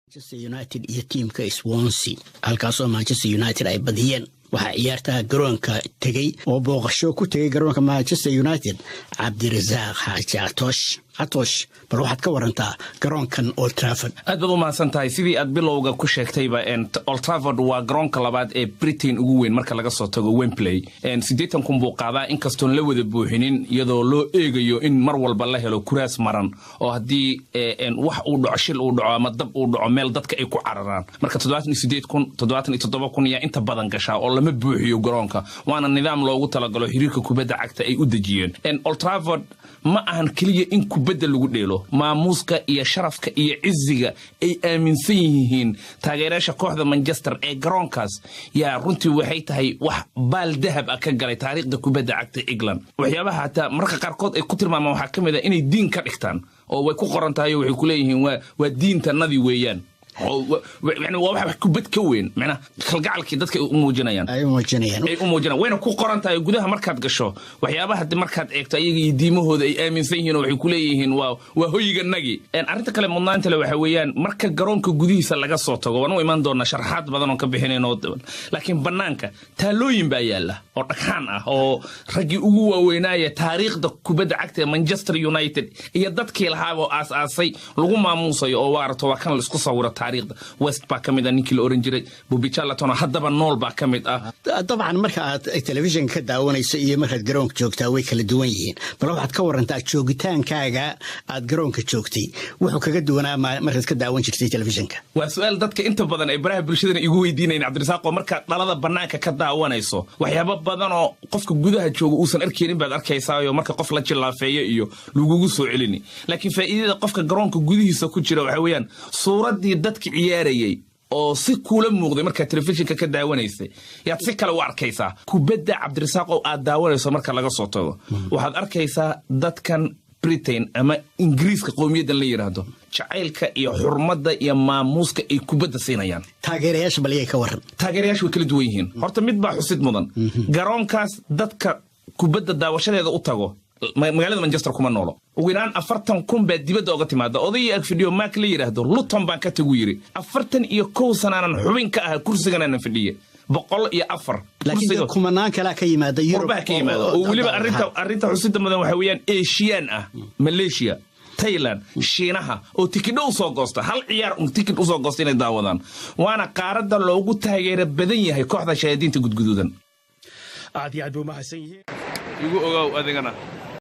Manchester United iyo tiimka Swansea halkaasoo Manchester United ay badiyeen waxa ciyaarta Garoonka tagay oo booqasho ku tagay Garoonka Manchester United Abdirizaq Catoosh bal waxaad ka warantaa garoonkan Old Trafford aad baad u mahadsantahay sidii aad bilowga ku sheegtayba Old Trafford waa garoonka labaad ee Britain ugu weyn marka laga soo tago Wembley 80 kun buu qaadaa in kastoon la wada buuxinin iyadoo loo eegayo in mar walba la helo kuraas maran oo hadii wax uu dhaco shil uu dhaco ama dab uu dhaco meel dadka ay ku cararaan marka 78 kun 77 kun ya inta badan gashaa oo lama buuxiyo garoonka waana nidaam loogu talagalo xiriirka kubadda cagta ay u dajiyeen Old Trafford ma ahan kaliya in kubadda lagu dheelo maamuuska iyo sharafka iyo ciziga ay aaminsan yihiin taageerayaasha kooxda Manchester ee garoonkaas yaa runtii waxay tahay wax baal dahab ah ka galay taariikhda kubadda cagta England waxyaabaha hata marka qaarkood ay ku tilmaamaan waxa kamid ah inay diin ka dhigtaan oo way ku qoran tahay waxay ku leeyihiin waa diintanadii weeyaan يعني واحد كبد كوين معنا خلقعلك دتك موجنيان أي موجنيان وين كو قرنتا غدها markaad gasho waxyaabaha hadii markaad eegto ayaga diimahooda ay aaminsan yihiin waxay ku leeyihiin waa hoyiganagi arinta kale mudnaanta waxa weeyaan marka garoonka gudihiisa laga soo tago waan u iman doona sharaxaad badan oo ka bixinayno laakiin banaanka taalooyin baa yaala oo dhaqan ah oo ragi ugu waaweynaya taariikhda kubadda cagta Manchester United iyo dadkii lahaabo aas-aasay lagu maamuusayo oo waarto waa kan la isku sawiro West baa kamid ah ninkii la oran jiray Bobby Charlton haddaba nool baa kamid ah dabcan marka aad television ka daawanayso iyo markaad garoonka joogtaa way kala duwan yihiin bal waxaad ka warantaa joogitaankaaga aad garoonka joogtay wuxuu kaga duwanaa markaad ka daawan jirtay televisionka waa su'aal dadka inta badan ay baraha bulshada igu weydiinayeen Abdirizaq oo marka dhalada banaanka ka daawanayso waxyaabo badan oo qofka gudaha jooga uusan arkeenin baad arkaysaa iyo marka qof la jilaafeeyo iyo lagugu soo celini laakiin faa'iidada qofka garoonka gudihiisa ku jira waxa weeyaan suuradii dadka ciyaarayay oo si kula muuqday marka telefishinka ka daawanaysay yaad si kale u arkaysaa kubadda Abdirizaq oo aad daawanayso marka laga soo tago waxaad arkaysaa dadkan Britain ama Ingiriiska qowmiyadda la yiraahdo jacaylka iyo xurmada iyo maamuuska ay kubadda siinayaan taageerayaasha baliyay ka waran taageerayaashu way kala duwan yihiin horta mid baa xusid mudan garoonkaas dadka kubadda daawashadeeda u tago magaalada Manchester kuma noolo ugu yaraan 40 kun baa dibadda uga timaada odayga ag fidhiyo Mark la yiraahdo Luton baan ka tagu yiri 41 sanaanan xubin ka ah kursigan aan fidhiye 104 laakiin kumanaan kala ka yimaada Yurub oo waliba arinta xusida mudan waxa weeyaan Asian ah Malaysia Thailand Shiinaha oo tikidho soo goosta hal ciyaar tikid soo goosta inay daawadaan waana qaarada loogu taageero badan yahay kooxda shahaadiinta gudgududan aad iyo aad buu mahadsan yihiin igu ogow adigana